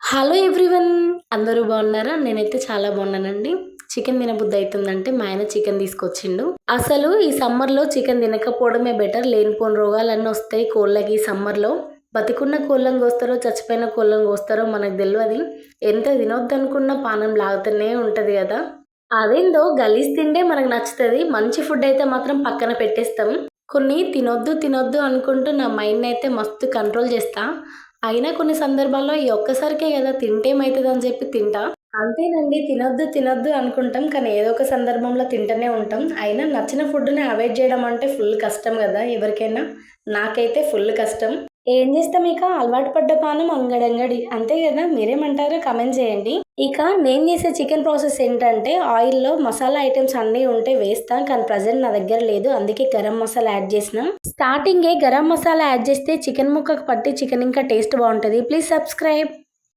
Hello everyone. అందరూ బాగున్నారా? నేనైతే చాలా బాగున్నానండి. చికెన్ తినబుద్ధి అవుతుందంటే మా ఆయన చికెన్ తీసుకొచ్చిండు. అసలు ఈ సమ్మర్లో చికెన్ తినకపోవడమే బెటర్. లేనిపోని రోగాలన్నీ వస్తాయి కోళ్ళకి ఈ సమ్మర్లో. బతికున్న కోళ్ళని కోస్తారో చచ్చిపోయిన కోళ్ళని కోస్తారో మనకు తెలియదు. ఎంత తినొద్దనుకున్న పానం లాగుతూనే ఉంటుంది కదా. అదేందో గలీజ్ తిండే మనకు నచ్చుతుంది. మంచి ఫుడ్ అయితే మాత్రం పక్కన పెట్టేస్తాం. కొన్ని తినొద్దు తినొద్దు అనుకుంటూ నా మైండ్ అయితే మస్తు కంట్రోల్ చేస్తా. అయినా కొన్ని సందర్భాల్లో ఈ ఒక్కసారికే కదా తింటేమైతుందని చెప్పి తింటా. అంతేనండి, తినొద్దు తినొద్దు అనుకుంటాం కానీ ఏదో ఒక సందర్భంలో తింటూనే ఉంటాం. అయినా నచ్చిన ఫుడ్‌ని అవాయిడ్ చేయడం అంటే ఫుల్ కష్టం కదా ఎవరికైనా. నాకైతే ఫుల్ కష్టం. ఏం చేస్తాం, ఇక అలవాటు పడ్డ పానం అంగడంగడి. అంతే కదా, మీరేమంటారో కామెంట్ చేయండి. ఇక నేను చేసే చికెన్ ప్రాసెస్ ఏంటంటే ఆయిల్‌లో మసాలా ఐటెమ్స్ అన్నీ ఉంటే వేస్తా. కానీ ప్రెజెంట్ నా దగ్గర లేదు. అందుకే గరం మసాలా యాడ్ చేసిన. స్టార్టింగే గరం మసాలా యాడ్ చేస్తే చికెన్ ముక్కకు పట్టి చికెన్ ఇంకా టేస్ట్ బాగుంటుంది. Please subscribe.